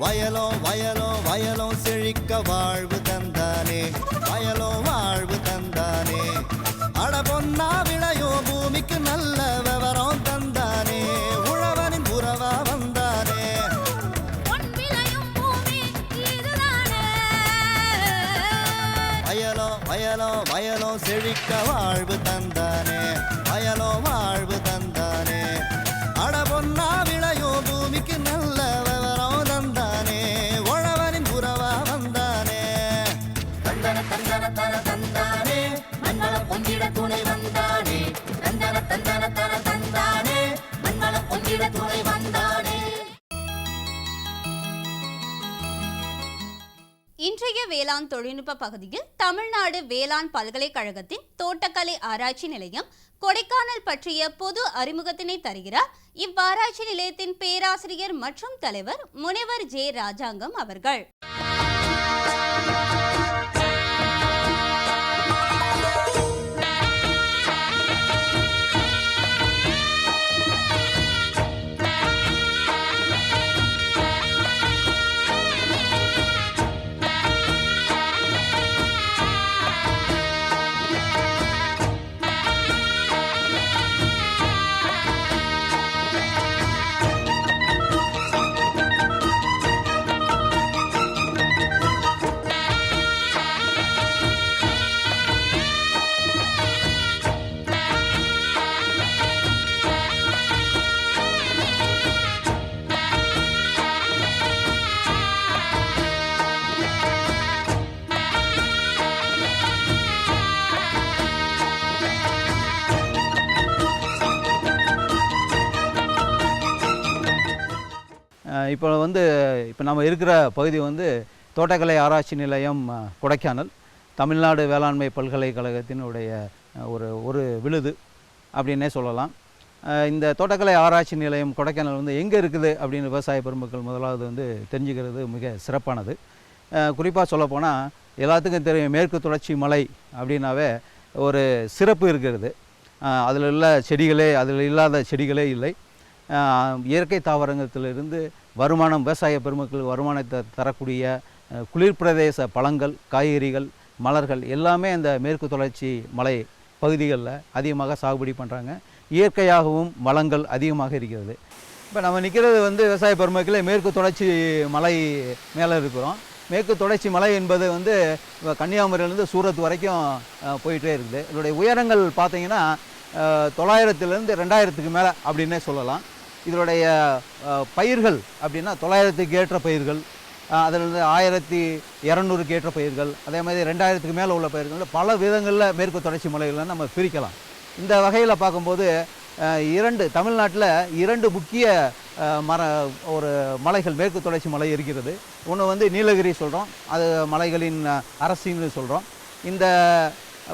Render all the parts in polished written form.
வயலோ வயலோ வயலோ செழிக்க வாழ்வு தந்தானே, வயலோ வாழ்வு தந்தானே. அட பொன்னா விளையோ பூமிக்கு நல்ல விவரம் தந்தானே, உழவனின் உறவா வந்தானே. வயலோ வயலோ வயலோ செழிக்க வாழ்வு தந்தானே, வயலோ வாழ்வு தந்தானே. அட பொன்னா விளையோ பூமிக்கு நல்ல விவரம் தந்தானே, உழவனின் உறவா வந்தானே. தந்தன தந்தன தர தந்தானே, மண்வளம் பொங்கிட துணை வந்தானே. தந்தன தந்தன தர தந்தானே, மண்வளம் பொங்கிட துணை வந்தானே. இன்றைய வேளாண் தொழில்நுட்ப பகுதியில் தமிழ்நாடு வேளாண் பல்கலைக்கழகத்தின் தோட்டக்கலை ஆராய்ச்சி நிலையம் கொடைக்கானல் பற்றிய பொது அறிமுகத்தினை தருகிறார் இவ்வாராய்ச்சி நிலையத்தின் பேராசிரியர் மற்றும் தலைவர் முனைவர் ஜே ராஜாங்கம் அவர்கள். இப்போ நம்ம இருக்கிற பகுதி தோட்டக்கலை ஆராய்ச்சி நிலையம் கொடைக்கானல், தமிழ்நாடு வேளாண்மை பல்கலைக்கழகத்தினுடைய ஒரு விழுது அப்படின்னே சொல்லலாம். இந்த தோட்டக்கலை ஆராய்ச்சி நிலையம் கொடைக்கானல் எங்கே இருக்குது அப்படின்னு விவசாய பெருமக்கள் முதலாவது தெரிஞ்சுக்கிறது மிக சிறப்பானது. குறிப்பாக சொல்லப்போனால் எல்லாத்துக்கும் தெரியும், மேற்கு தொடர்ச்சி மலை அப்படின்னாவே ஒரு சிறப்பு இருக்கிறது. அதில் உள்ள செடிகளே, அதில் இல்லாத செடிகளே இல்லை. இயற்கை தாவரத்திலிருந்து வருமானம், விவசாய பெருமக்களுக்கு வருமானத்தை தரக்கூடிய குளிர் பிரதேச பழங்கள், காய்கறிகள், மலர்கள் எல்லாமே அந்த மேற்கு தொடர்ச்சி மலை பகுதிகளில் அதிகமாக சாகுபடி பண்ணுறாங்க. இயற்கையாகவும் வளங்கள் அதிகமாக இருக்கிறது. இப்போ நம்ம நிற்கிறது விவசாய பெருமக்களே மேற்கு தொடர்ச்சி மலை மேலே இருக்கிறோம். மேற்கு தொடர்ச்சி மலை என்பது கன்னியாகுமரியிலேருந்து சூரத் வரைக்கும் போயிட்டே இருக்குது. இதனுடைய உயரங்கள் பார்த்திங்கன்னா 900லேருந்து 2000க்கு மேலே அப்படின்னே சொல்லலாம். இதனுடைய பயிர்கள் அப்படின்னா 900க்கு ஏற்ற பயிர்கள், அதிலிருந்து 1200க்கு ஏற்ற பயிர்கள், அதே மாதிரி 2000க்கு மேலே உள்ள பயிர்கள் பல விதங்களில் மேற்கு தொடர்ச்சி மலைகளை நம்ம பிரிக்கலாம். இந்த வகையில் பார்க்கும்போது தமிழ்நாட்டில் 2 முக்கிய மலைகள் மேற்கு தொடர்ச்சி மலை இருக்கிறது. ஒன்று நீலகிரி சொல்கிறோம், அது மலைகளின் அரசின்னு சொல்கிறோம். இந்த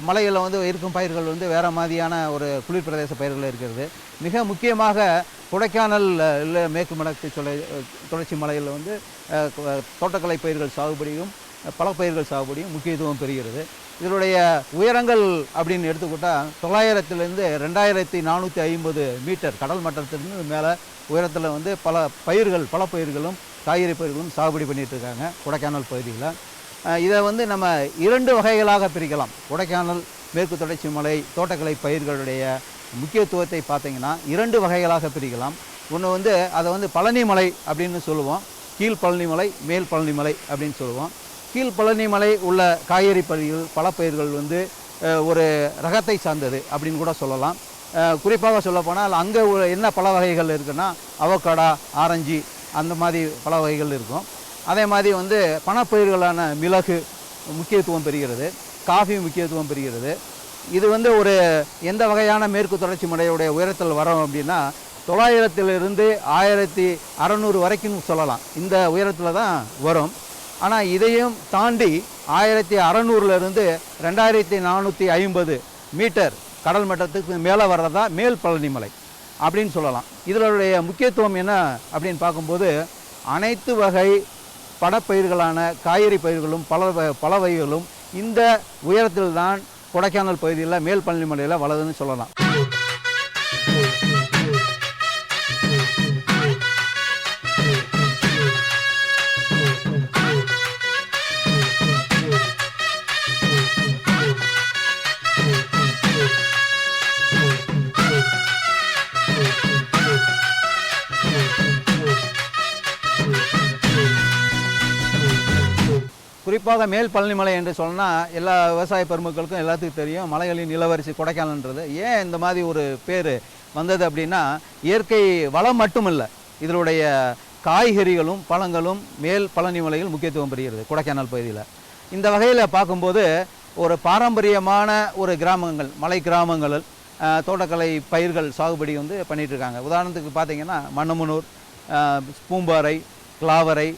மலைகளில் இருக்கும் பயிர்கள் வேறு மாதிரியான ஒரு குளிர் பிரதேச பயிர்கள் இருக்கிறது. மிக முக்கியமாக கொடைக்கானல் மேற்கு மடக்கு தொடர்ச்சி மலையில் தோட்டக்கலை பயிர்கள் சாகுபடியும் பல பயிர்கள் சாகுபடியும் முக்கியத்துவம் பெறுகிறது. இதனுடைய உயரங்கள் அப்படின்னு எடுத்துக்கிட்டால் 900லேருந்து 2450 மீட்டர் கடல் மட்டத்திலிருந்து மேலே உயரத்தில் பல பயிர்களும் காய்கறி பயிர்களும் சாகுபடி பண்ணிகிட்ருக்காங்க கொடைக்கானல் பகுதியில். இதை நம்ம 2 வகைகளாக பிரிக்கலாம். கொடைக்கானல் மேற்கு தொடர்ச்சி மலை தோட்டக்கலை பயிர்களுடைய முக்கியத்துவத்தை பார்த்திங்கன்னா 2 வகைகளாக பிரிக்கலாம். ஒன்று அதை பழனி மலை அப்படின்னு சொல்லுவோம், கீழ் பழனி மலை, மேல் பழனி மலை அப்படின்னு சொல்லுவோம். கீழ் பழனி மலை உள்ள காய்கறி பயிர்கள் பல பயிர்கள் ஒரு ரகத்தை சார்ந்தது அப்படின்னு கூட சொல்லலாம். குறிப்பாக சொல்லப்போனால் அங்கே என்ன பல வகைகள் இருக்குன்னா அவக்காடா, ஆரஞ்சு அந்த மாதிரி பல வகைகள் இருக்கும். அதே மாதிரி பணப்பயிர்களான மிளகு முக்கியத்துவம் பெறுகிறது, காஃபி முக்கியத்துவம் பெறுகிறது. இது ஒரு எந்த வகையான மேற்கு தொடர்ச்சி மலையுடைய உயரத்தில் வரோம் அப்படின்னா 900லிருந்து 1600 வரைக்கும் சொல்லலாம். இந்த உயரத்தில் தான் வரும். ஆனால் இதையும் தாண்டி 1600லிருந்து 2450 மீட்டர் கடல் மட்டத்துக்கு மேலே வர்றதா மேல் பழனி மலை அப்படின்னு சொல்லலாம். இதனுடைய முக்கியத்துவம் என்ன அப்படின்னு பார்க்கும்போது அனைத்து வகை பணப்பயிர்களான காய்கறி பயிர்களும் பல வகைகளும் இந்த உயரத்தில் தான் கொடைக்கானல் பகுதியில் மேல் பழனி மலையில் வளருதுன்னு சொல்லலாம். குறிப்பாக மேல் பழனிமலை என்று சொன்னால் எல்லா விவசாய பெருமக்களுக்கும் எல்லாத்துக்கும் தெரியும் மலைகளின் இளவரசி கொடைக்கானல்ன்றது. ஏன் இந்த மாதிரி ஒரு பேர் வந்தது அப்படின்னா, இயற்கை வளம் மட்டுமில்லை, இதனுடைய காய்கறிகளும் பழங்களும் மேல் பழனிமலையில் முக்கியத்துவம் பெறுகிறது கொடைக்கானல் பகுதியில். இந்த வகையில் பார்க்கும்போது ஒரு பாரம்பரியமான ஒரு கிராமங்கள், மலை கிராமங்களில் தோட்டக்கலை பயிர்கள் சாகுபடி வந்து பண்ணிகிட்ருக்காங்க. உதாரணத்துக்கு பார்த்திங்கன்னா மன்னமனூர், பூம்பாறை, கிளாவரை,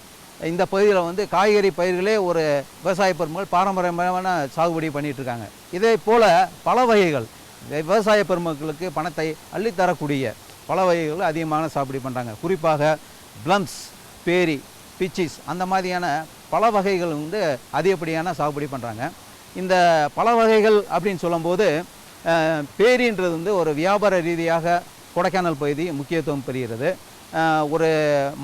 இந்த பகுதியில் வந்து காய்கறி பயிர்களே ஒரு விவசாய பெருமக்கள் பாரம்பரியமான சாகுபடி பண்ணிகிட்ருக்காங்க. இதே போல் பல வகைகள் விவசாய பெருமக்களுக்கு பணத்தை அள்ளித்தரக்கூடிய பல வகைகள் அதிகமான சாகுபடி பண்ணுறாங்க. குறிப்பாக ப்ளம்ஸ், பேரி, பிச்சிஸ் அந்த மாதிரியான பல வகைகள் வந்து அதிகப்படியான சாகுபடி பண்ணுறாங்க. இந்த பல வகைகள் அப்படின்னு சொல்லும்போது பேரின்றது வந்து ஒரு வியாபார ரீதியாக கொடைக்கானல் பகுதி முக்கியத்துவம் பெறுகிறது. ஒரு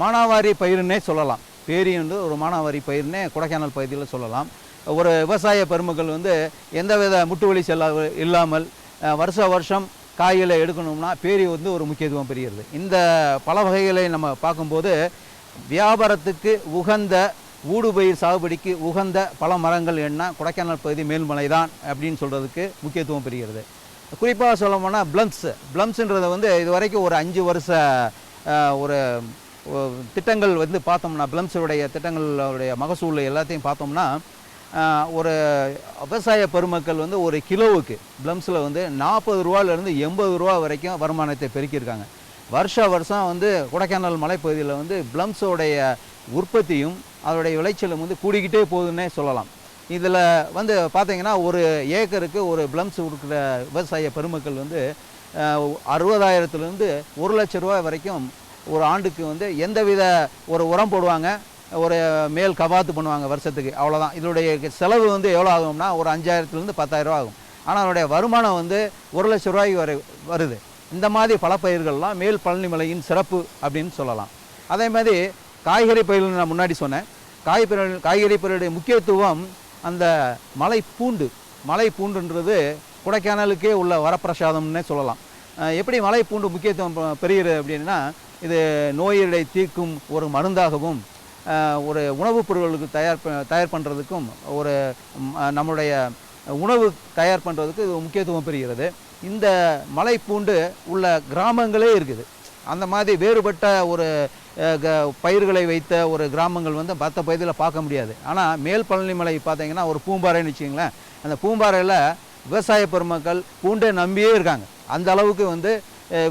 மானாவாரி பயிருன்னே சொல்லலாம். பேரி வந்து ஒரு மானாவாரி பயிர்னே கொடைக்கானல் பகுதியில் சொல்லலாம். ஒரு விவசாய பெருமக்கள் வந்து எந்தவித முட்டுவலி இல்லாமல் வருஷம் காய்களை எடுக்கணும்னா பேரி வந்து ஒரு முக்கியத்துவம் பெறுகிறது. இந்த பல வகைகளை நம்ம பார்க்கும்போது வியாபாரத்துக்கு உகந்த ஊடுபயிர் சாகுபடிக்கு உகந்த பல மரங்கள் என்ன கொடைக்கானல் பகுதி மேல்மலை தான் அப்படின்னு சொல்கிறதுக்கு முக்கியத்துவம் பெறுகிறது. குறிப்பாக சொல்ல போனால் ப்ளம்ஸுன்றதை வந்து இது வரைக்கும் ஒரு 5 வருஷ ஒரு திட்டங்கள் வந்து பார்த்தோம்னா, ப்ளம்ஸுடைய திட்டங்களுடைய மகசூல் எல்லாத்தையும் பார்த்தோம்னா ஒரு விவசாய பெருமக்கள் வந்து ஒரு கிலோவுக்கு ப்ளம்ஸில் வந்து 40 ரூபாயிலிருந்து 80 ரூபா வரைக்கும் வருமானத்தை பெருக்கியிருக்காங்க. வருஷம் வந்து கொடைக்கானல் மலைப்பகுதியில் வந்து ப்ளம்ஸோடைய உற்பத்தியும் அதோடைய விளைச்சலும் வந்து கூடிக்கிட்டே போகுதுன்னே சொல்லலாம். இதில் வந்து பார்த்திங்கன்னா ஒரு ஏக்கருக்கு ஒரு ப்ளம்ஸ் கொடுக்குற விவசாய பெருமக்கள் வந்து 60,000லேருந்து 1 லட்ச ரூபா வரைக்கும் ஒரு ஆண்டுக்கு வந்து எந்தவித ஒரு உரம் போடுவாங்க, ஒரு மேல் கவாத்து பண்ணுவாங்க வருஷத்துக்கு, அவ்வளோதான். இதனுடைய செலவு வந்து எவ்வளோ ஆகும்னா ஒரு 5,000லேருந்து 10,000 ரூபா ஆகும். ஆனால் அதனுடைய வருமானம் வந்து 1 லட்ச ரூபாய்க்கு வருது. இந்த மாதிரி பல பயிர்கள்லாம் மேல் பழனிமலையின் சிறப்பு அப்படின்னு சொல்லலாம். அதே மாதிரி காய்கறி பயிர்கள் நான் முன்னாடி சொன்னேன். காய்கறி பயிர்களுடைய முக்கியத்துவம் அந்த மலை பூண்டுன்றது கொடைக்கானலுக்கே உள்ள வரப்பிரசாதம்னே சொல்லலாம். எப்படி மலை பூண்டு முக்கியத்துவம் பெறுகிறது அப்படின்னா, இது நோயை தீர்க்கும் ஒரு மருந்தாகவும் ஒரு உணவுப் பொருட்களுக்கு தயார் பண்ணுறதுக்கும் ஒரு நம்முடைய உணவு தயார் பண்ணுறதுக்கு இது முக்கியத்துவம் பெறுகிறது. இந்த மலை பூண்டு உள்ள கிராமங்களே இருக்குது. அந்த மாதிரி வேறுபட்ட ஒரு பயிர்களை வைத்த ஒரு கிராமங்கள் வந்து மற்ற பகுதியில் பார்க்க முடியாது. ஆனால் மேல் பழனிமலை பார்த்திங்கன்னா ஒரு பூம்பாறைன்னு வச்சுங்களேன். அந்த பூம்பாறையில் விவசாய பெருமக்கள் பூண்டை நம்பியே இருக்காங்க. அந்த அளவுக்கு வந்து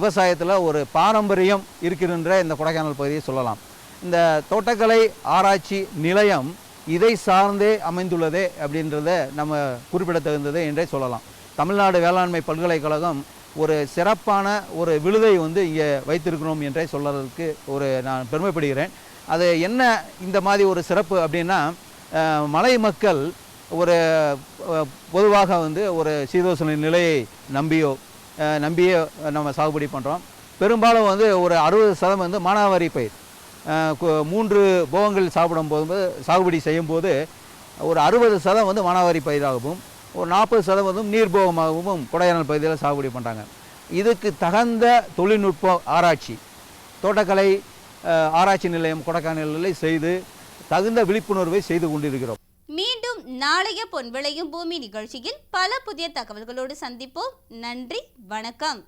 விவசாயத்தில் ஒரு பாரம்பரியம் இருக்கின்ற இந்த கொடைக்கானல் பகுதியை சொல்லலாம். இந்த தோட்டக்கலை ஆராய்ச்சி நிலையம் இதை சார்ந்தே அமைந்துள்ளதே அப்படின்றத நம்ம குறிப்பிடத்தகுந்தது என்றே சொல்லலாம். தமிழ்நாடு வேளாண்மை பல்கலைக்கழகம் ஒரு சிறப்பான ஒரு விருதை வந்து இங்கே வைத்திருக்கிறோம் என்றே சொல்கிறதுக்கு நான் பெருமைப்படுகிறேன். அது என்ன இந்த மாதிரி ஒரு சிறப்பு அப்படின்னா, மலை மக்கள் ஒரு பொதுவாக வந்து ஒரு சீதோஷண நிலையை நம்பியே நம்ம சாகுபடி பண்ணுறோம். பெரும்பாலும் வந்து ஒரு 60% வந்து மானாவாரி பயிர். 3 போகங்கள் சாகுபடி செய்யும்போது ஒரு 60% வந்து மானாவாரி பயிராகவும் ஒரு 40% வந்து நீர்போகமாகவும் கொடைக்கானல் பகுதியில் சாகுபடி பண்ணுறாங்க. இதுக்கு தகுந்த தொழில்நுட்ப ஆராய்ச்சி தோட்டக்கலை ஆராய்ச்சி நிலையம் கொடைக்கானலில் செய்து தகுந்த விழிப்புணர்வை செய்து கொண்டிருக்கிறோம். மீண்டும் நாளைய பொன் விளையும் பூமி நிகழ்ச்சியில் பல புதிய தகவல்களோடு சந்திப்போம். நன்றி, வணக்கம்.